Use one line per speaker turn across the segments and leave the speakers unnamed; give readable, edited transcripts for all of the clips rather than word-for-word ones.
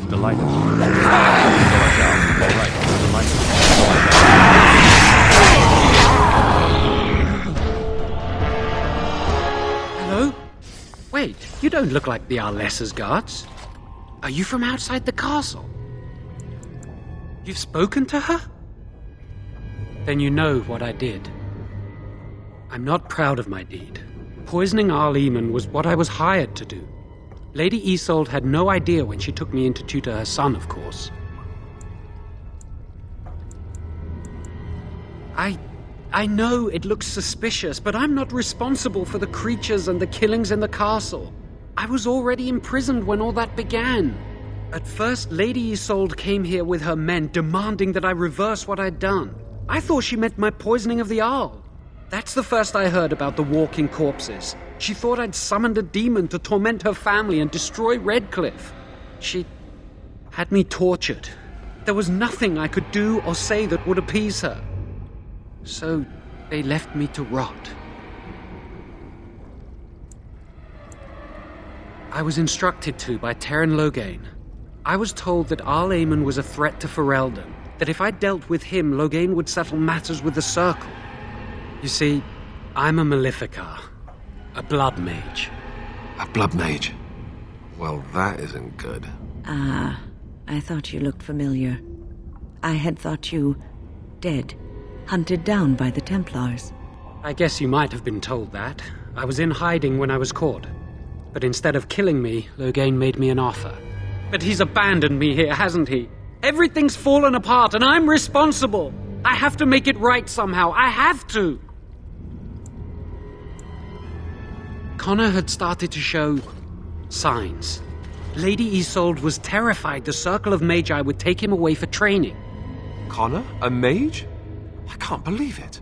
Delighted. All right. Delighted.
Hello? Wait, you don't look like the Arlessa's guards. Are you from outside the castle? You've spoken to her? Then you know what I did. I'm not proud of my deed. Poisoning Arleman was what I was hired to do. Lady Isolde had no idea when she took me in to tutor her son, of course. I know it looks suspicious, but I'm not responsible for the creatures and the killings in the castle. I was already imprisoned when all that began. At first, Lady Isolde came here with her men, demanding that I reverse what I'd done. I thought she meant my poisoning of the Arl. That's the first I heard about the walking corpses. She thought I'd summoned a demon to torment her family and destroy Redcliffe. She had me tortured. There was nothing I could do or say that would appease her. So they left me to rot. I was instructed to by Terran Loghain. I was told that Arleman was a threat to Ferelden, that if I dealt with him, Loghain would settle matters with the Circle. You see, I'm a Maleficar, a blood mage.
A blood mage? Well, that isn't good.
Ah, I thought you looked familiar. I had thought you dead, hunted down by the Templars.
I guess you might have been told that. I was in hiding when I was caught. But instead of killing me, Loghain made me an offer. But he's abandoned me here, hasn't he? Everything's fallen apart and I'm responsible. I have to make it right somehow. I have to. Connor had started to show signs. Lady Isolde was terrified the Circle of Magi would take him away for training.
Connor? A mage? I can't believe it.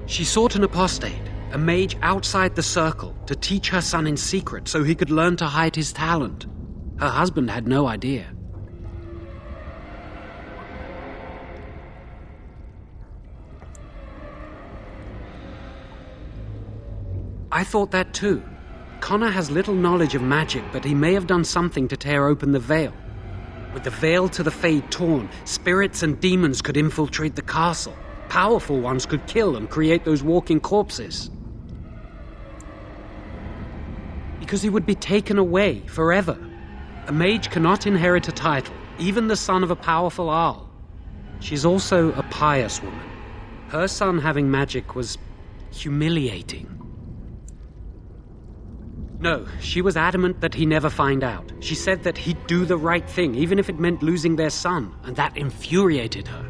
She sought an apostate, a mage outside the Circle, to teach her son in secret so he could learn to hide his talent. Her husband had no idea. I thought that too. Connor has little knowledge of magic, but he may have done something to tear open the veil. With the veil to the Fade torn, spirits and demons could infiltrate the castle. Powerful ones could kill and create those walking corpses. Because he would be taken away forever. A mage cannot inherit a title, even the son of a powerful Arl. She's also a pious woman. Her son having magic was humiliating. No, she was adamant that he never find out. She said that he'd do the right thing, even if it meant losing their son, and that infuriated her.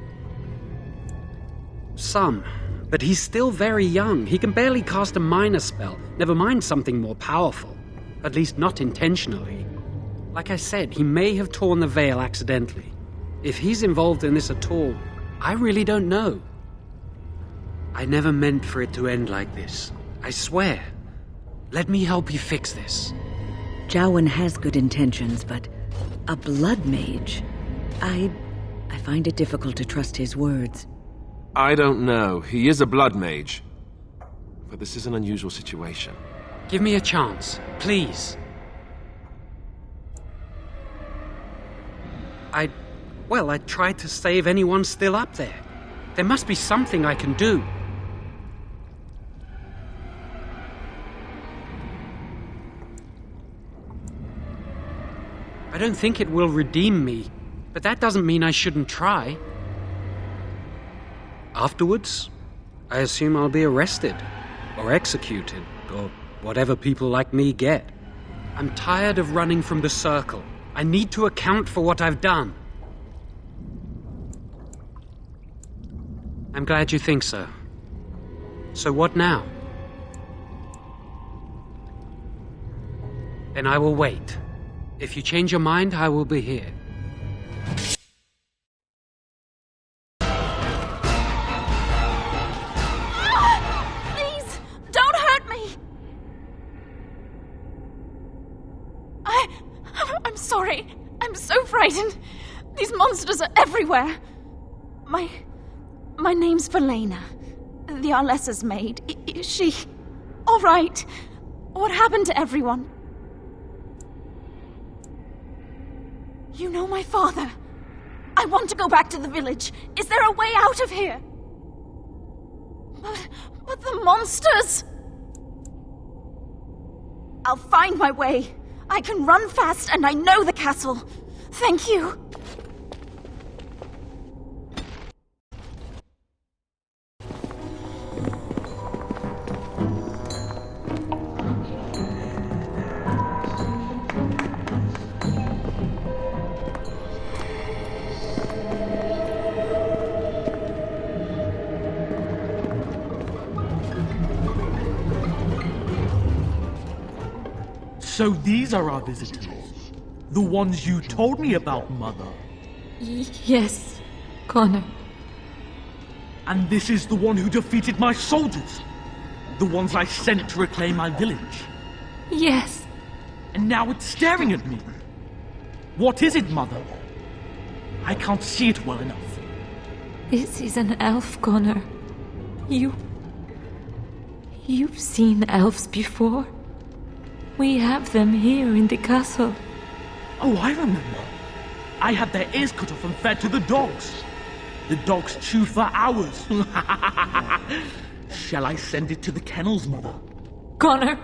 Some, but he's still very young. He can barely cast a minor spell, never mind something more powerful. At least not intentionally. Like I said, he may have torn the veil accidentally. If he's involved in this at all, I really don't know. I never meant for it to end like this. I swear. Let me help you fix this.
Jowan has good intentions, but a blood mage? I find it difficult to trust his words.
I don't know. He is a blood mage. But this is an unusual situation.
Give me a chance, please. I tried to save anyone still up there. There must be something I can do. I don't think it will redeem me, but that doesn't mean I shouldn't try. Afterwards, I assume I'll be arrested, or executed, or whatever people like me get. I'm tired of running from the Circle. I need to account for what I've done. I'm glad you think so. So what now? Then I will wait. If you change your mind, I will be here.
Please, don't hurt me! I'm sorry. I'm so frightened. These monsters are everywhere. My name's Valena. The Arlessa's maid. Is she all right? What happened to everyone? You know my father. I want to go back to the village. Is there a way out of here? But the monsters! I'll find my way. I can run fast and I know the castle. Thank you.
So these are our visitors. The ones you told me about, Mother.
Yes, Connor.
And this is the one who defeated my soldiers. The ones I sent to reclaim my village.
Yes.
And now it's staring at me. What is it, Mother? I can't see it well enough.
This is an elf, Connor. You've seen elves before. We have them here in the castle.
Oh, I remember. I had their ears cut off and fed to the dogs. The dogs chewed for hours. Shall I send it to the kennels, Mother?
Connor,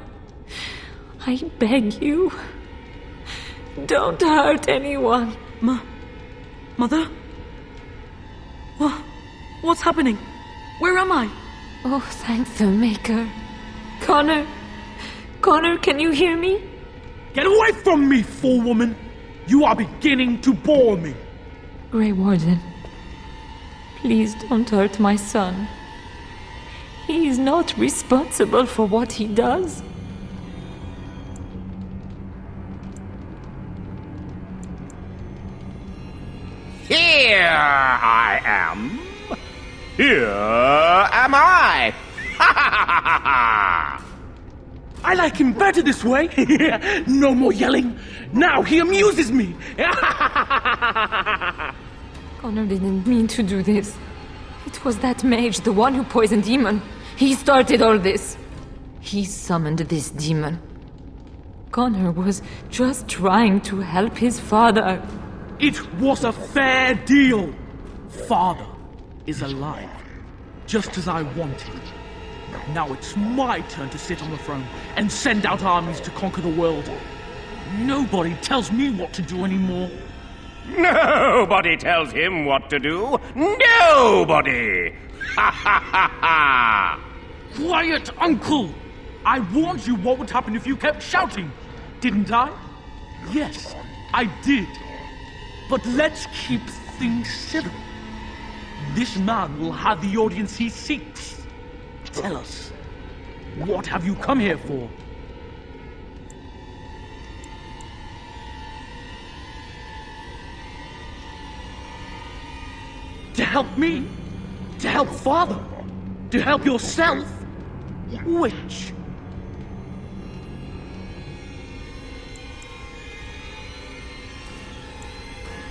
I beg you. Don't hurt anyone.
Mother? What's happening? Where am I?
Oh, thank the Maker. Connor, can you hear me?
Get away from me, fool woman! You are beginning to bore me.
Grey Warden, please don't hurt my son. He is not responsible for what he does.
Here I am. Here am I. Ha ha ha ha ha!
I like him better this way. No more yelling. Now he amuses me.
Connor didn't mean to do this. It was that mage, the one who poisoned Demon. He started all this. He summoned this demon. Connor was just trying to help his father.
It was a fair deal. Father is alive, just as I wanted. Now it's my turn to sit on the throne and send out armies to conquer the world. Nobody tells me what to do anymore.
Nobody tells him what to do. Nobody! Ha ha ha ha!
Quiet, Uncle! I warned you what would happen if you kept shouting, didn't I? Yes, I did. But let's keep things civil. This man will have the audience he seeks. Tell us, what have you come here for? To help me? To help Father? To help yourself? Which?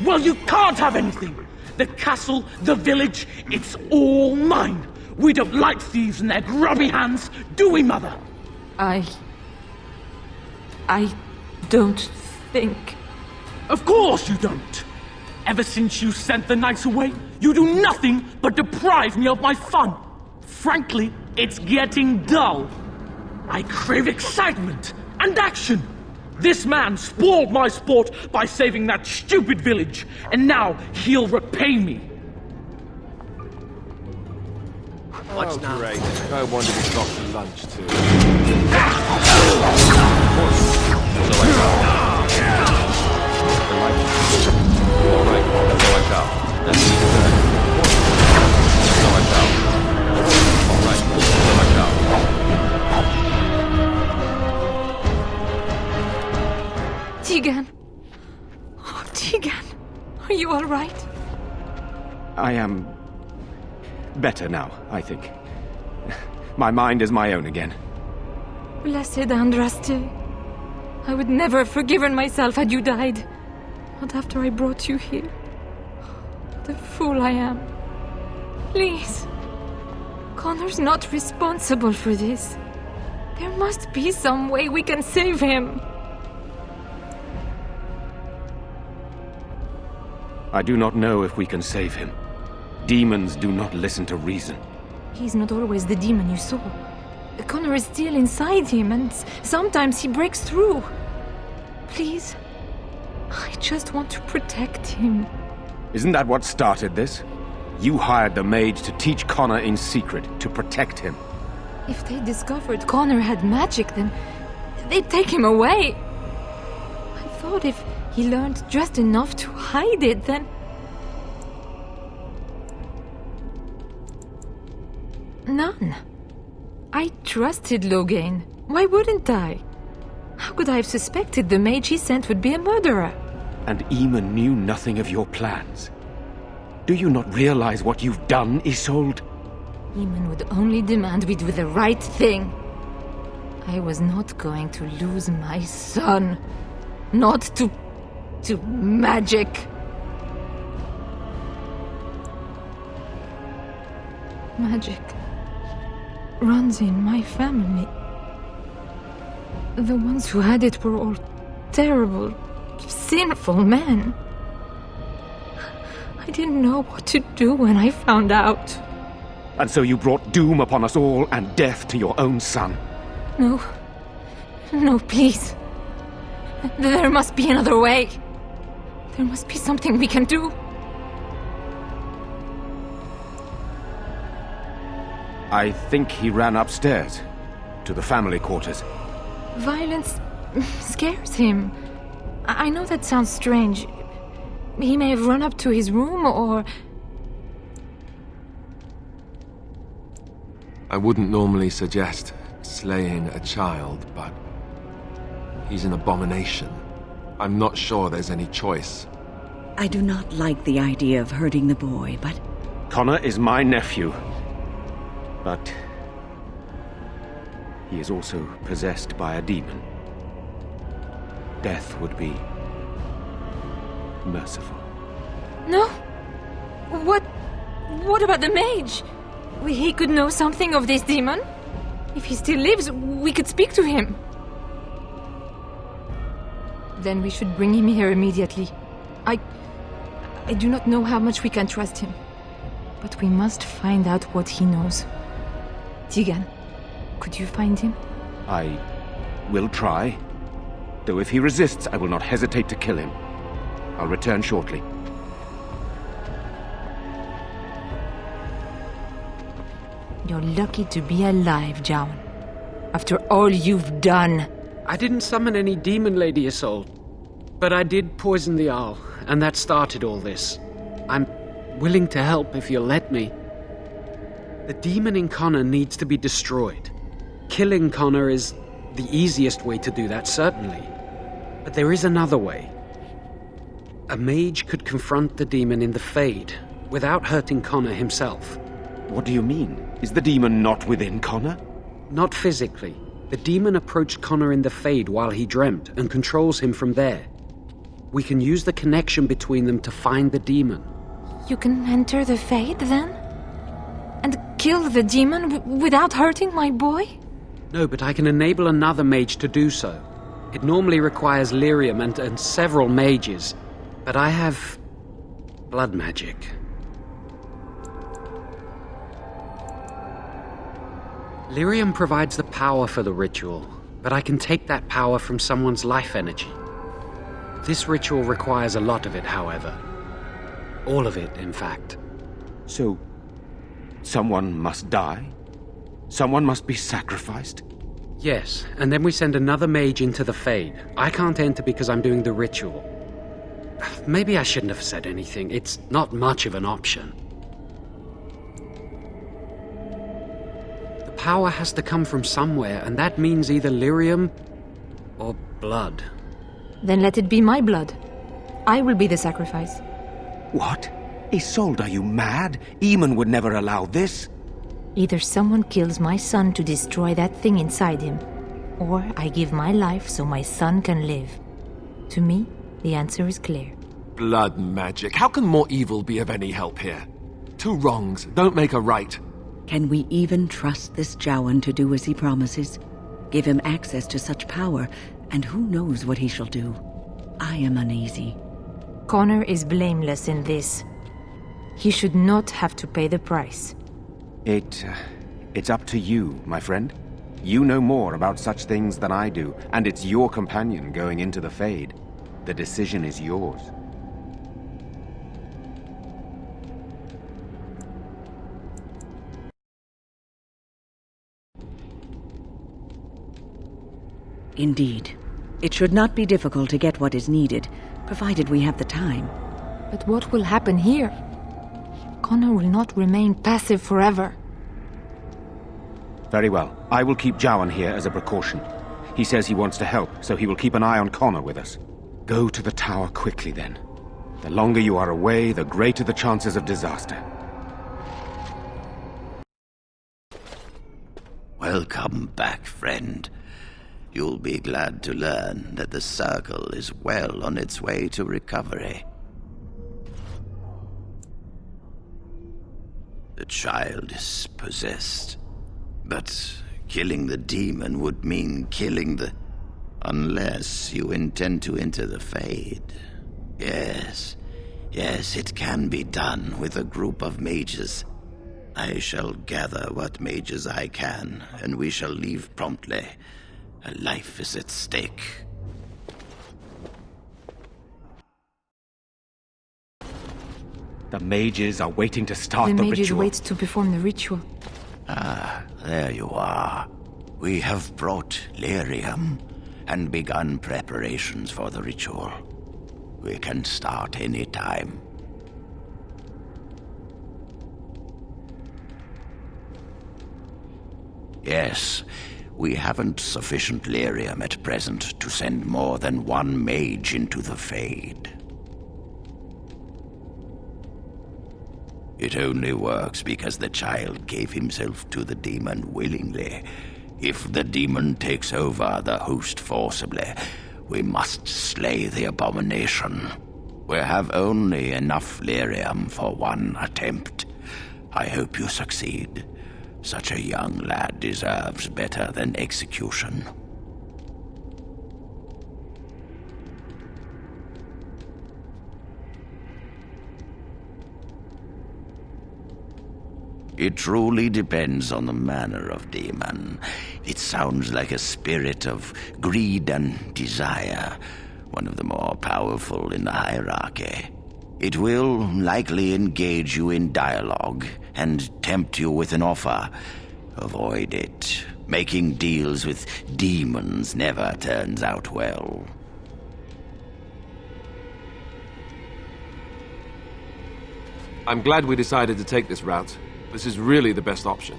Well, you can't have anything! The castle, the village, it's all mine! We don't like thieves and their grubby hands, do we, Mother?
I don't think...
Of course you don't! Ever since you sent the knights away, you do nothing but deprive me of my fun. Frankly, it's getting dull. I crave excitement and action. This man spoiled my sport by saving that stupid village, and now he'll repay me.
What's now? Great. I wanted to stop for lunch too.
Tegan! Oh, Tegan! Are you all right?
I am better now, I think. My mind is my own again.
Blessed Andraste. I would never have forgiven myself had you died. Not after I brought you here. The fool I am. Please. Connor's not responsible for this. There must be some way we can save him.
I do not know if we can save him. Demons do not listen to reason.
He's not always the demon you saw. Connor is still inside him, and sometimes he breaks through. Please, I just want to protect him.
Isn't that what started this? You hired the mage to teach Connor in secret, to protect him.
If they discovered Connor had magic, then they'd take him away. I thought if he learned just enough to hide it, then... None. I trusted Logain. Why wouldn't I? How could I have suspected the mage he sent would be a murderer?
And Eamon knew nothing of your plans. Do you not realize what you've done, Isolde?
Eamon would only demand we do the right thing. I was not going to lose my son. Not to magic. Magic runs in my family. The ones who had it were all terrible, sinful men. I didn't know what to do when I found out.
And so you brought doom upon us all and death to your own son.
No. No, please. There must be another way. There must be something we can do.
I think he ran upstairs, to the family quarters.
Violence scares him. I know that sounds strange. He may have run up to his room, or...
I wouldn't normally suggest slaying a child, but he's an abomination. I'm not sure there's any choice.
I do not like the idea of hurting the boy, but...
Connor is my nephew. But he is also possessed by a demon. Death would be merciful.
No? What about the mage? He could know something of this demon. If he still lives, we could speak to him. Then we should bring him here immediately. I do not know how much we can trust him. But we must find out what he knows. Tegan, could you find him?
I will try. Though if he resists, I will not hesitate to kill him. I'll return shortly.
You're lucky to be alive, Jowan. After all you've done.
I didn't summon any demon, Lady Isolde. But I did poison the owl, and that started all this. I'm willing to help if you'll let me. The demon in Connor needs to be destroyed. Killing Connor is the easiest way to do that, certainly. But there is another way. A mage could confront the demon in the Fade without hurting Connor himself.
What do you mean? Is the demon not within Connor?
Not physically. The demon approached Connor in the Fade while he dreamt and controls him from there. We can use the connection between them to find the demon.
You can enter the Fade, then? And kill the demon without hurting my boy?
No, but I can enable another mage to do so. It normally requires lyrium and several mages. But I have... blood magic. Lyrium provides the power for the ritual, but I can take that power from someone's life energy. This ritual requires a lot of it, however. All of it, in fact.
So, someone must die? Someone must be sacrificed?
Yes, and then we send another mage into the Fade. I can't enter because I'm doing the ritual. Maybe I shouldn't have said anything. It's not much of an option. The power has to come from somewhere, and that means either lyrium or blood.
Then let it be my blood. I will be the sacrifice.
What? Isolde, are you mad? Eamon would never allow this.
Either someone kills my son to destroy that thing inside him, or I give my life so my son can live. To me, the answer is clear.
Blood magic. How can more evil be of any help here? Two wrongs don't make a right.
Can we even trust this Jowan to do as he promises? Give him access to such power, and who knows what he shall do? I am uneasy.
Connor is blameless in this. He should not have to pay the price.
It's up to you, my friend. You know more about such things than I do, and it's your companion going into the Fade. The decision is yours.
Indeed. It should not be difficult to get what is needed, provided we have the time.
But what will happen here? Connor will not remain passive forever.
Very well. I will keep Jowan here as a precaution. He says he wants to help, so he will keep an eye on Connor with us. Go to the tower quickly, then. The longer you are away, the greater the chances of disaster.
Welcome back, friend. You'll be glad to learn that the Circle is well on its way to recovery. The child is possessed, but killing the demon would mean killing the... Unless you intend to enter the Fade. Yes, it can be done with a group of mages. I shall gather what mages I can, and we shall leave promptly. A life is at stake.
The mages are waiting to start the ritual.
The mages wait to perform the ritual.
Ah, there you are. We have brought lyrium and begun preparations for the ritual. We can start any time. Yes, we haven't sufficient lyrium at present to send more than one mage into the Fade. It only works because the child gave himself to the demon willingly. If the demon takes over the host forcibly, we must slay the abomination. We have only enough lyrium for one attempt. I hope you succeed. Such a young lad deserves better than execution. It truly depends on the manner of demon. It sounds like a spirit of greed and desire, one of the more powerful in the hierarchy. It will likely engage you in dialogue and tempt you with an offer. Avoid it. Making deals with demons never turns out well.
I'm glad we decided to take this route. This is really the best option.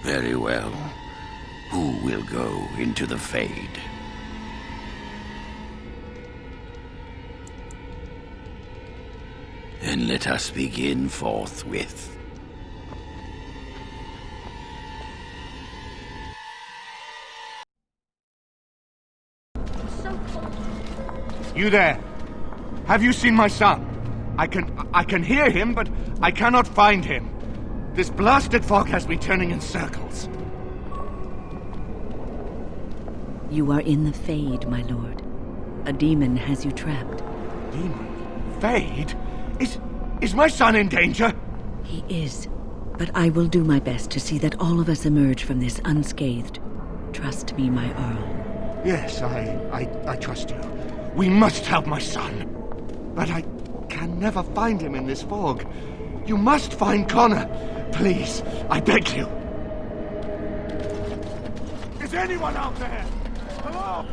Very well. Who will go into the Fade? Then let us begin forthwith.
You there? Have you seen my son? I can hear him, but I cannot find him. This blasted fog has me turning in circles.
You are in the Fade, my lord. A demon has you trapped.
Demon? Fade? Is my son in danger?
He is. But I will do my best to see that all of us emerge from this unscathed. Trust me, my Earl.
Yes, I trust you. We must help my son. But I can never find him in this fog. You must find Connor. Please, I beg you. Is anyone out there? Hello?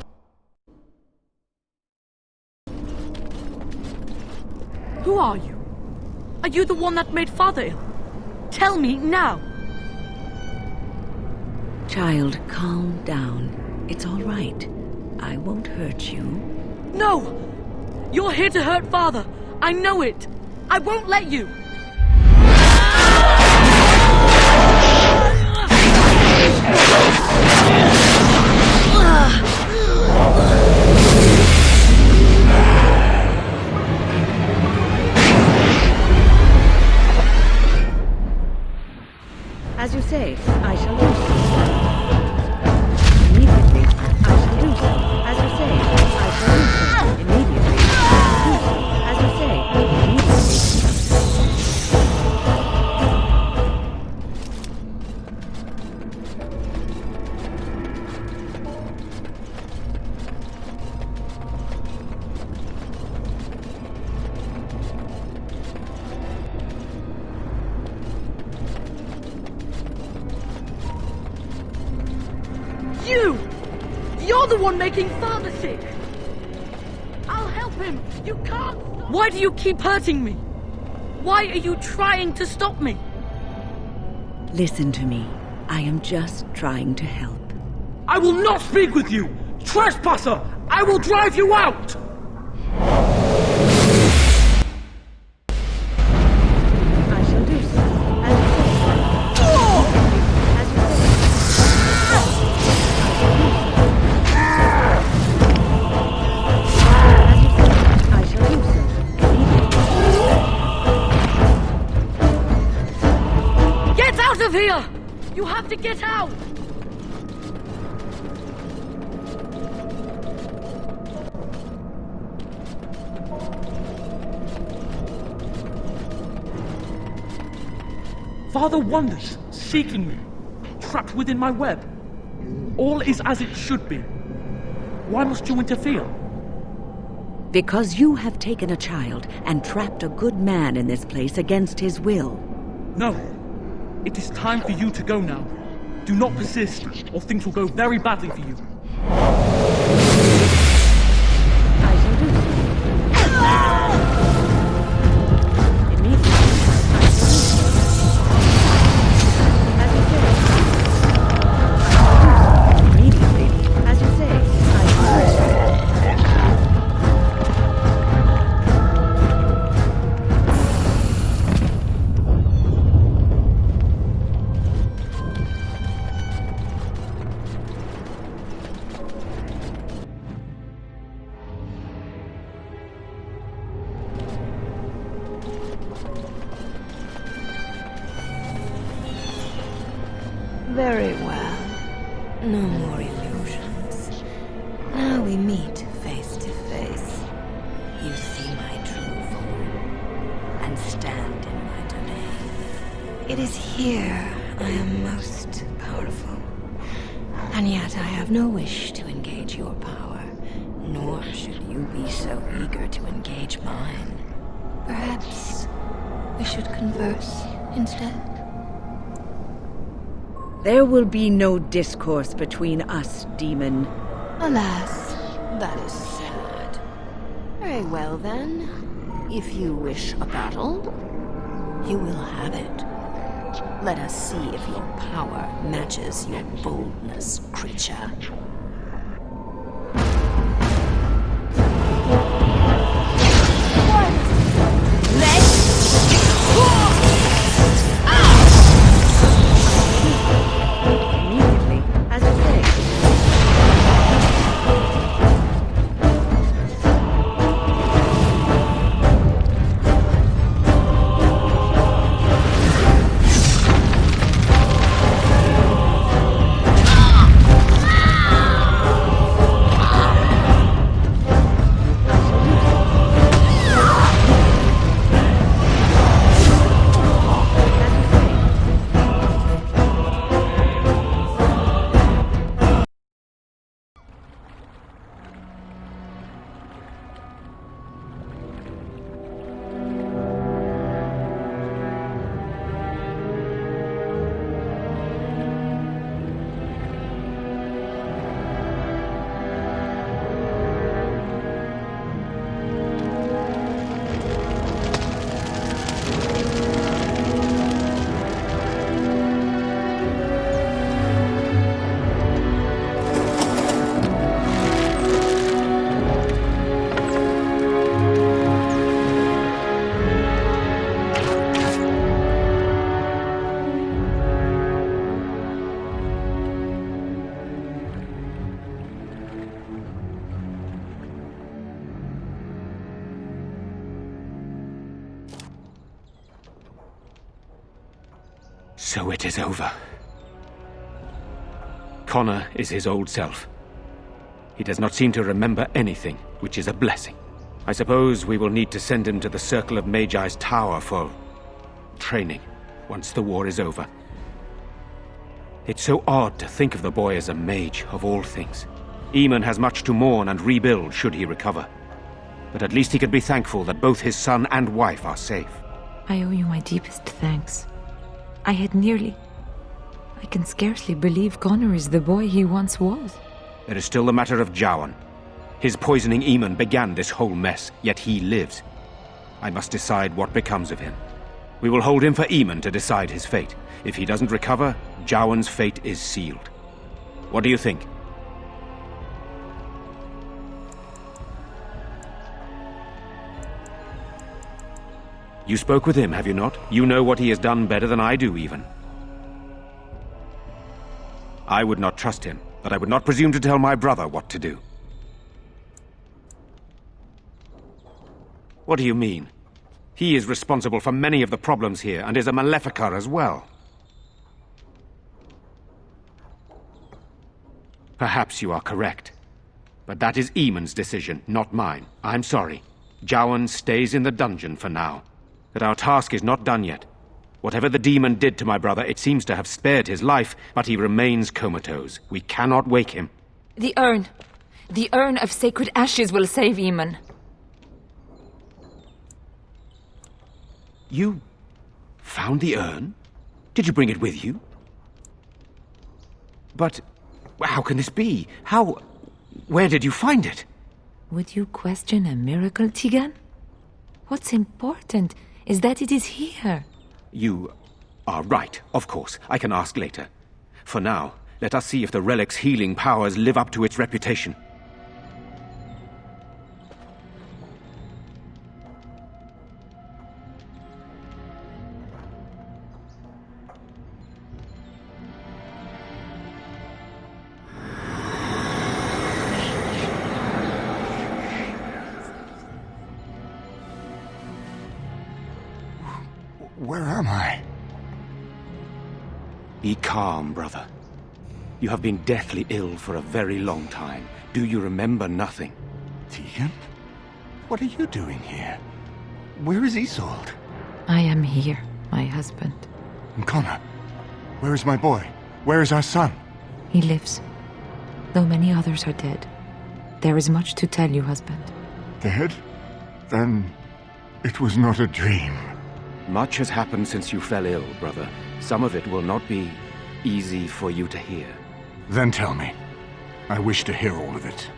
Who are you? Are you the one that made Father ill? Tell me now.
Child, calm down. It's all right. I won't hurt you.
No! You're here to hurt Father. I know it. I won't let you.
As you say, I shall do so. Immediately, I shall do so. As you say, I shall do so. Immediately, I shall do so. As you say.
the one making Father sick! I'll help him! You can't stop. Why do you keep hurting me? Why are you trying to stop me?
Listen to me. I am just trying to help.
I will not speak with you! Trespasser! I will drive you out!
I shall do so.
Get out of here! You have to get out!
Father wanders, seeking me, trapped within my web. All is as it should be. Why must you interfere?
Because you have taken a child and trapped a good man in this place against his will.
No. It is time for you to go now. Do not persist, or things will go very badly for you.
I shall do so.
Very well. No more illusions. Now we meet face to face. You see my true form and stand in my domain. It is here I am most powerful. And yet I have no wish to engage your power, nor should you be so eager to engage mine. Perhaps we should converse instead?
There will be no discourse between us, demon.
Alas, that is sad. Very well then. If you wish a battle, you will have it. Let us see if your power matches your boldness, creature.
So it is over. Connor is his old self. He does not seem to remember anything, which is a blessing. I suppose we will need to send him to the Circle of Magi's tower for training, once the war is over. It's so odd to think of the boy as a mage, of all things. Eamon has much to mourn and rebuild should he recover. But at least he could be thankful that both his son and wife are safe.
I owe you my deepest thanks. I can scarcely believe Connor is the boy he once was.
There is still the matter of Jowan. His poisoning Eamon began this whole mess, yet he lives. I must decide what becomes of him. We will hold him for Eamon to decide his fate. If he doesn't recover, Jowan's fate is sealed. What do you think? You spoke with him, have you not? You know what he has done better than I do, even. I would not trust him, but I would not presume to tell my brother what to do. What do you mean? He is responsible for many of the problems here, and is a Maleficar as well. Perhaps you are correct. But that is Eamon's decision, not mine. I'm sorry. Jowan stays in the dungeon for now. But our task is not done yet. Whatever the demon did to my brother, it seems to have spared his life, but he remains comatose. We cannot wake him.
The urn. The urn of sacred ashes will save Eamon.
You found the urn? Did you bring it with you? But how can this be? Where did you find it?
Would you question a miracle, Tegan? What's important is that it is here.
You are right, of course. I can ask later. For now, let us see if the relic's healing powers live up to its reputation.
Where am I?
Be calm, brother. You have been deathly ill for a very long time. Do you remember nothing?
Tegan? What are you doing here? Where is Isolde?
I am here, my husband.
And Connor? Where is my boy? Where is our son?
He lives, though many others are dead. There is much to tell you, husband.
Dead? Then it was not a dream.
Much has happened since you fell ill, brother. Some of it will not be easy for you to hear.
Then tell me. I wish to hear all of it.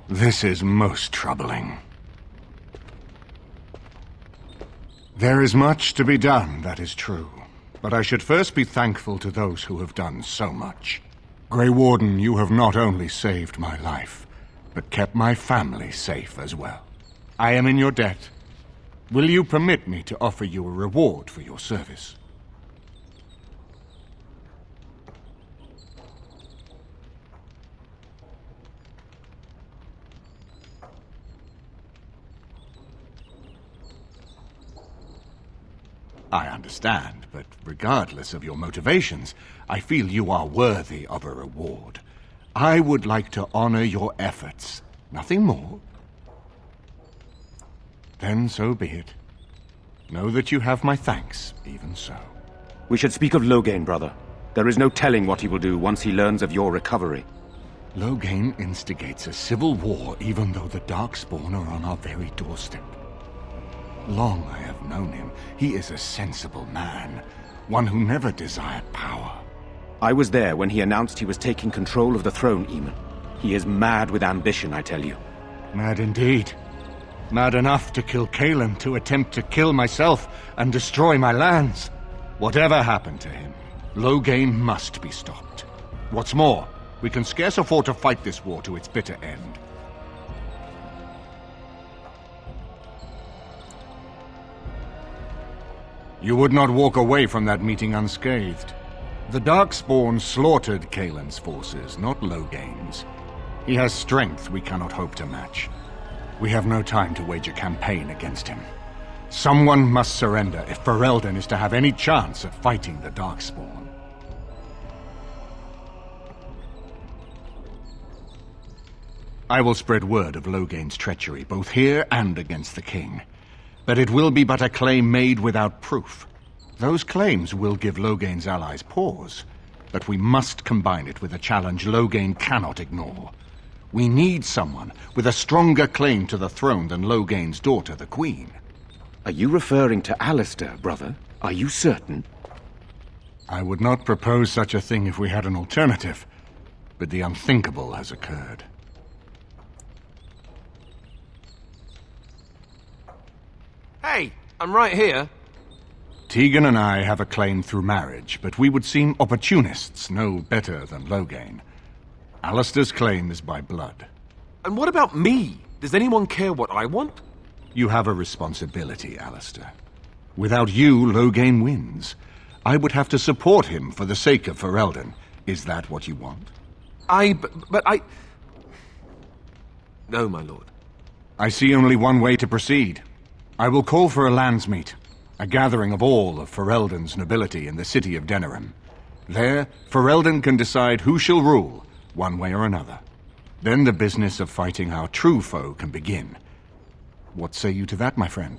This is most troubling. There is much to be done, that is true. But I should first be thankful to those who have done so much. Grey Warden, you have not only saved my life, but kept my family safe as well. I am in your debt. Will you permit me to offer you a reward for your service? I understand, but regardless of your motivations, I feel you are worthy of a reward. I would like to honor your efforts. Nothing more. Then so be it. Know that you have my thanks, even so.
We should speak of Loghain, brother. There is no telling what he will do once he learns of your recovery.
Loghain instigates a civil war even though the Darkspawn are on our very doorstep. Long I have known him. He is a sensible man, one who never desired power.
I was there when he announced he was taking control of the throne, Eamon. He is mad with ambition, I tell you.
Mad indeed. Mad enough to kill Cailan, to attempt to kill myself and destroy my lands. Whatever happened to him, Loghain must be stopped. What's more, we can scarce afford to fight this war to its bitter end. You would not walk away from that meeting unscathed. The Darkspawn slaughtered Cailan's forces, not Loghain's. He has strength we cannot hope to match. We have no time to wage a campaign against him. Someone must surrender if Ferelden is to have any chance at fighting the Darkspawn. I will spread word of Loghain's treachery, both here and against the king. But it will be but a claim made without proof. Those claims will give Loghain's allies pause, but we must combine it with a challenge Loghain cannot ignore. We need someone with a stronger claim to the throne than Loghain's daughter, the Queen.
Are you referring to Alistair, brother? Are you certain?
I would not propose such a thing if we had an alternative, but the unthinkable has occurred.
Hey, I'm right here.
Tegan and I have a claim through marriage, but we would seem opportunists no better than Loghain. Alistair's claim is by blood.
And what about me? Does anyone care what I want?
You have a responsibility, Alistair. Without you, Loghain wins. I would have to support him for the sake of Ferelden. Is that what you want?
But I... No, my lord.
I see only one way to proceed. I will call for a landsmeet, a gathering of all of Ferelden's nobility in the city of Denerim. There, Ferelden can decide who shall rule, one way or another. Then the business of fighting our true foe can begin. What say you to that, my friend?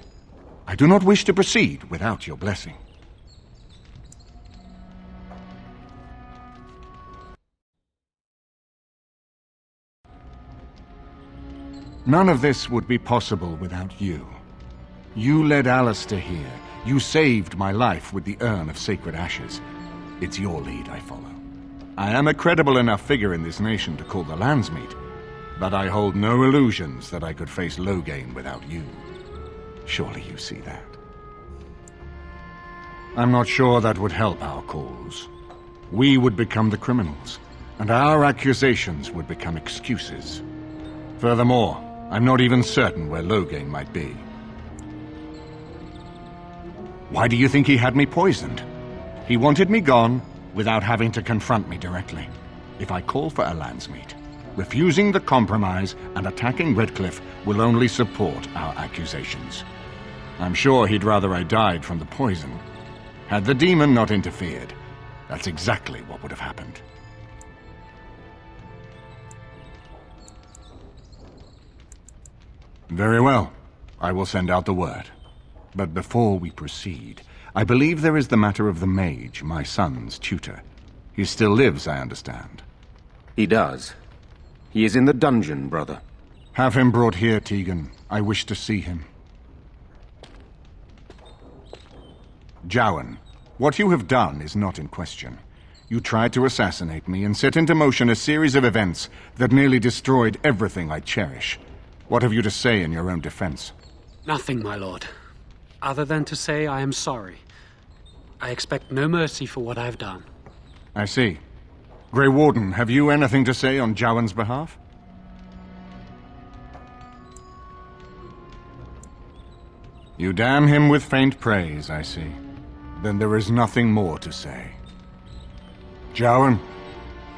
I do not wish to proceed without your blessing. None of this would be possible without you. You led Alistair here. You saved my life with the urn of sacred ashes. It's your lead I follow. I am a credible enough figure in this nation to call the landsmeet, but I hold no illusions that I could face Loghain without you. Surely you see that. I'm not sure that would help our cause. We would become the criminals, and our accusations would become excuses. Furthermore, I'm not even certain where Loghain might be. Why do you think he had me poisoned? He wanted me gone without having to confront me directly. If I call for a landsmeet, refusing the compromise and attacking Redcliffe will only support our accusations. I'm sure he'd rather I died from the poison. Had the demon not interfered, that's exactly what would have happened. Very well. I will send out the word. But before we proceed, I believe there is the matter of the mage, my son's tutor. He still lives, I understand.
He does. He is in the dungeon, brother.
Have him brought here, Tegan. I wish to see him. Jowan, what you have done is not in question. You tried to assassinate me and set into motion a series of events that nearly destroyed everything I cherish. What have you to say in your own defense?
Nothing, my lord. Other than to say I am sorry. I expect no mercy for what I've done.
I see. Grey Warden, have you anything to say on Jowan's behalf? You damn him with faint praise, I see. Then there is nothing more to say. Jowan,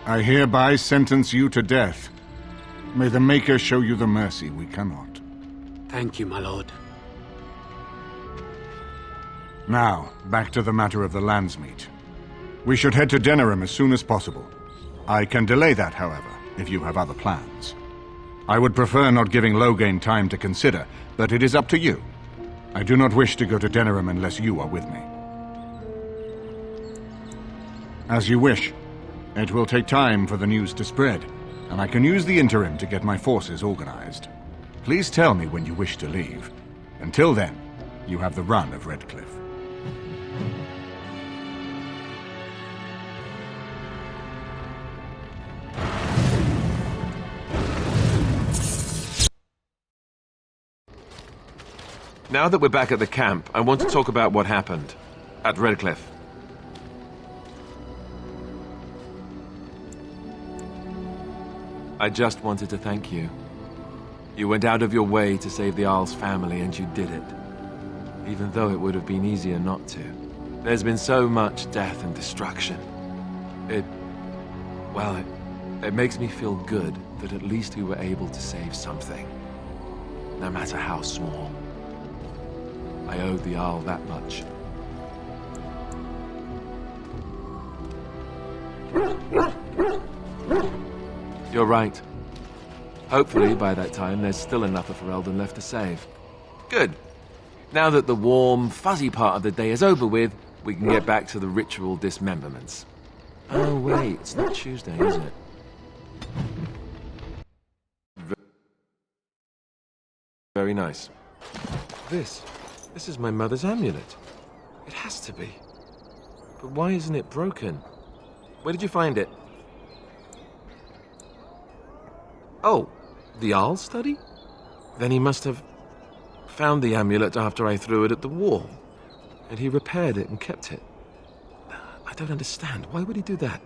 I hereby sentence you to death. May the Maker show you the mercy we cannot.
Thank you, my lord.
Now, back to the matter of the landsmeet. We should head to Denerim as soon as possible. I can delay that, however, if you have other plans. I would prefer not giving Loghain time to consider, but it is up to you. I do not wish to go to Denerim unless you are with me. As you wish. It will take time for the news to spread, and I can use the interim to get my forces organized. Please tell me when you wish to leave. Until then, you have the run of Redcliffe.
Now that we're back at the camp, I want to talk about what happened at Redcliffe. I just wanted to thank you. You went out of your way to save the Isle's family, and you did it. Even though it would have been easier not to. There's been so much death and destruction. It makes me feel good that at least we were able to save something. No matter how small. I owed the Isle that much. You're right. Hopefully, by that time, there's still enough of Ferelden left to save. Good. Now that the warm, fuzzy part of the day is over with, we can get back to the ritual dismemberments. Oh wait, it's not Tuesday, is it? Very nice. This is my mother's amulet. It has to be. But why isn't it broken? Where did you find it? Oh, the Arl study? Then he must have found the amulet after I threw it at the wall. And he repaired it and kept it. I don't understand. Why would he do that?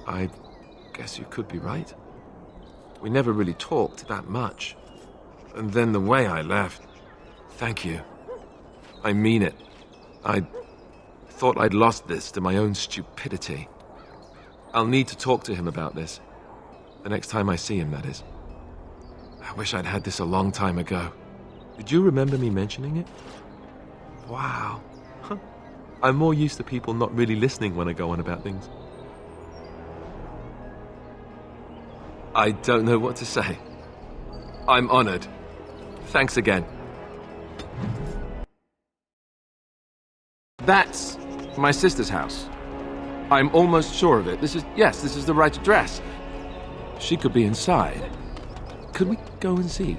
I guess you could be right. We never really talked that much. And then the way I left... Thank you. I mean it. I thought I'd lost this to my own stupidity. I'll need to talk to him about this. The next time I see him, that is. I wish I'd had this a long time ago. Did you remember me mentioning it? Wow. Huh. I'm more used to people not really listening when I go on about things. I don't know what to say. I'm honored. Thanks again. That's my sister's house. I'm almost sure of it. This is the right address. She could be inside. Could we go and see?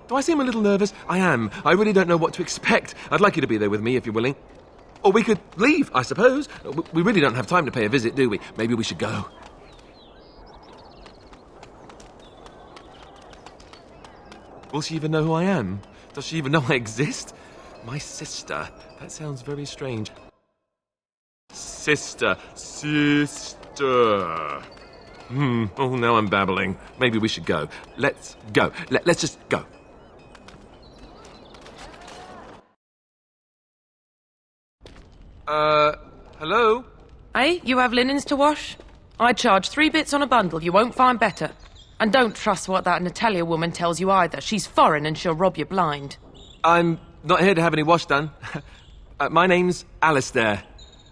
Do I seem a little nervous? I am. I really don't know what to expect. I'd like you to be there with me if you're willing. Or we could leave, I suppose. We really don't have time to pay a visit, do we? Maybe we should go. Will she even know who I am? Does she even know I exist? My sister. That sounds very strange. Sister. Oh, now I'm babbling. Maybe we should go. Let's go. Let's just go. Hello?
Hey, you have linens to wash? I charge 3 bits on a bundle. You won't find better. And don't trust what that Natalia woman tells you either. She's foreign and she'll rob you blind.
I'm not here to have any wash done. My name's Alistair.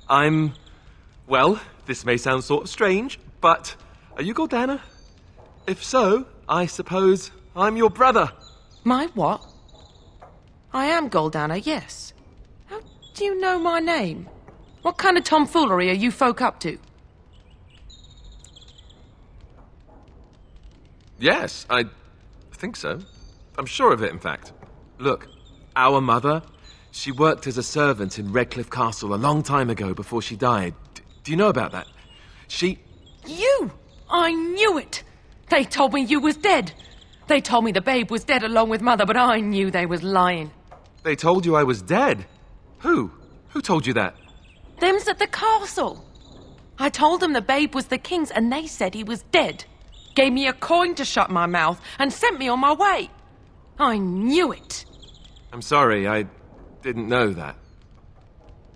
Well, this may sound sort of strange, but are you Gordana? If so, I suppose I'm your brother.
My what? I am Goldana, yes. How do you know my name? What kind of tomfoolery are you folk up to?
Yes, I think so. I'm sure of it, in fact. Look, our mother, she worked as a servant in Redcliffe Castle a long time ago before she died. Do you know about that?
You! I knew it! They told me you was dead. They told me the babe was dead along with mother, but I knew they was lying.
They told you I was dead? Who? Who told you that?
Them's at the castle. I told them the babe was the king's and they said he was dead. Gave me a coin to shut my mouth and sent me on my way. I knew it.
I'm sorry, I didn't know that.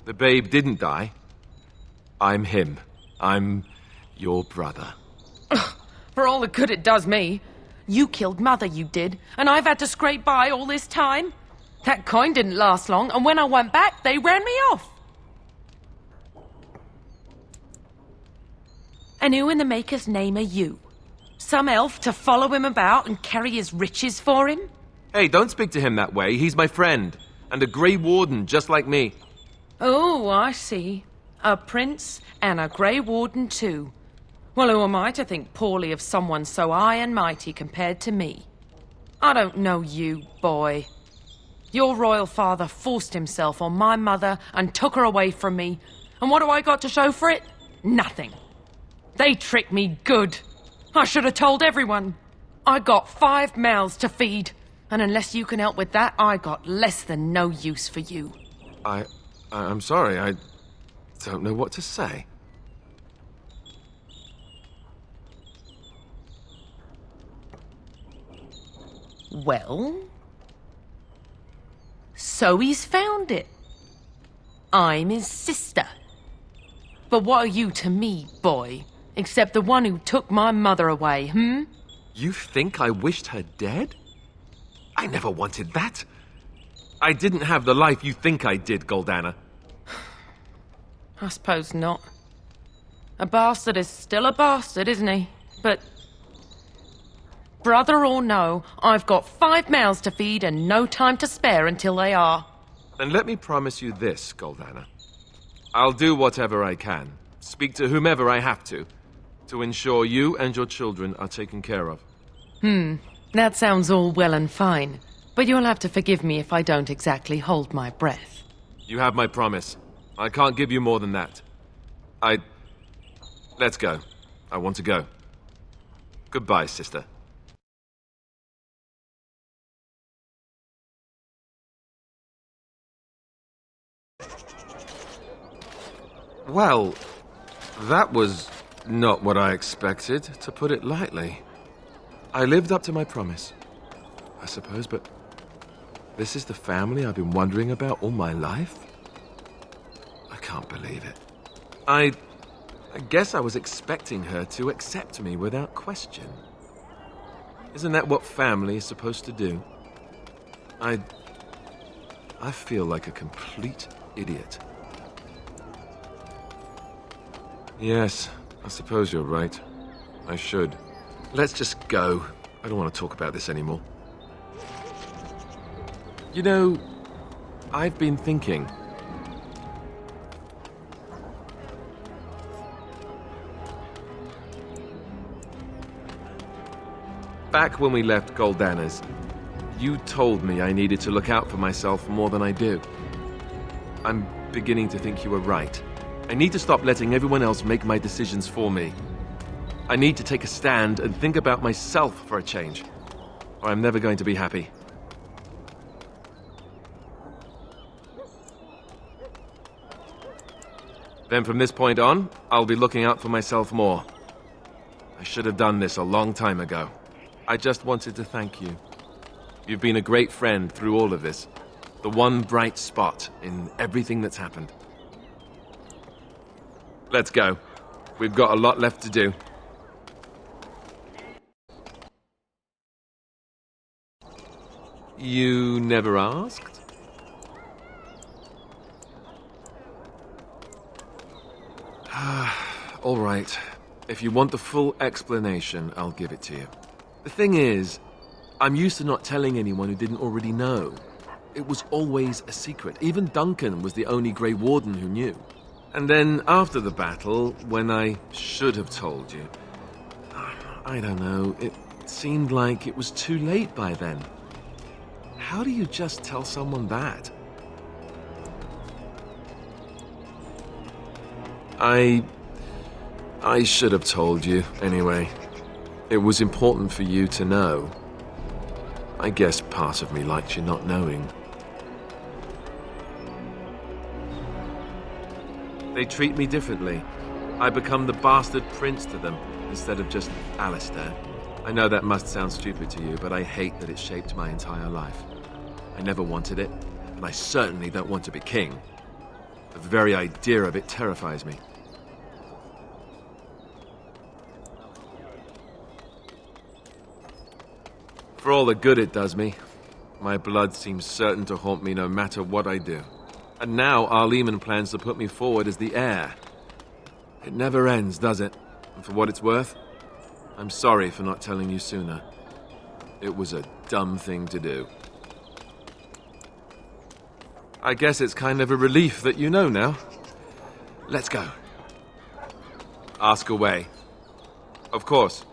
The babe didn't die. I'm him. I'm your brother.
Ugh, for all the good it does me. You killed mother, you did, and I've had to scrape by all this time. That coin didn't last long, and when I went back, they ran me off. And who in the maker's name are you? Some elf to follow him about and carry his riches for him?
Hey, don't speak to him that way. He's my friend. And a Grey Warden, just like me.
Oh, I see. A prince and a Grey Warden too. Well, who am I to think poorly of someone so high and mighty compared to me? I don't know you, boy. Your royal father forced himself on my mother and took her away from me. And what do I got to show for it? Nothing. They tricked me good. I should have told everyone. I got 5 mouths to feed. And unless you can help with that, I got less than no use for you.
I'm sorry, I don't know what to say.
Well? So he's found it. I'm his sister. But what are you to me, boy? Except the one who took my mother away,
You think I wished her dead? I never wanted that. I didn't have the life you think I did, Goldana.
I suppose not. A bastard is still a bastard, isn't he? But... brother or no, I've got 5 mouths to feed and no time to spare until they are.
Then let me promise you this, Goldana. I'll do whatever I can, speak to whomever I have to ensure you and your children are taken care of.
That sounds all well and fine, but you'll have to forgive me if I don't exactly hold my breath.
You have my promise. I can't give you more than that. Let's go. I want to go. Goodbye, sister. Well, that was not what I expected, to put it lightly. I lived up to my promise, I suppose, but this is the family I've been wondering about all my life? I can't believe it. I guess I was expecting her to accept me without question. Isn't that what family is supposed to do? I feel like a complete idiot. Yes, I suppose you're right. I should. Let's just go. I don't want to talk about this anymore. You know, I've been thinking. Back when we left Goldana's, you told me I needed to look out for myself more than I do. I'm beginning to think you were right. I need to stop letting everyone else make my decisions for me. I need to take a stand and think about myself for a change, or I'm never going to be happy. Then from this point on, I'll be looking out for myself more. I should have done this a long time ago. I just wanted to thank you. You've been a great friend through all of this. The one bright spot in everything that's happened. Let's go. We've got a lot left to do. You never asked? All right. If you want the full explanation, I'll give it to you. The thing is, I'm used to not telling anyone who didn't already know. It was always a secret. Even Duncan was the only Grey Warden who knew. And then after the battle, when I should have told you, I don't know, it seemed like it was too late by then. How do you just tell someone that? I should have told you, anyway. It was important for you to know. I guess part of me liked you not knowing. They treat me differently. I become the bastard prince to them, instead of just Alistair. I know that must sound stupid to you, but I hate that it shaped my entire life. I never wanted it, and I certainly don't want to be king. The very idea of it terrifies me. For all the good it does me, my blood seems certain to haunt me no matter what I do. And now Arleman plans to put me forward as the heir. It never ends, does it? And for what it's worth, I'm sorry for not telling you sooner. It was a dumb thing to do. I guess it's kind of a relief that you know now. Let's go. Ask away. Of course.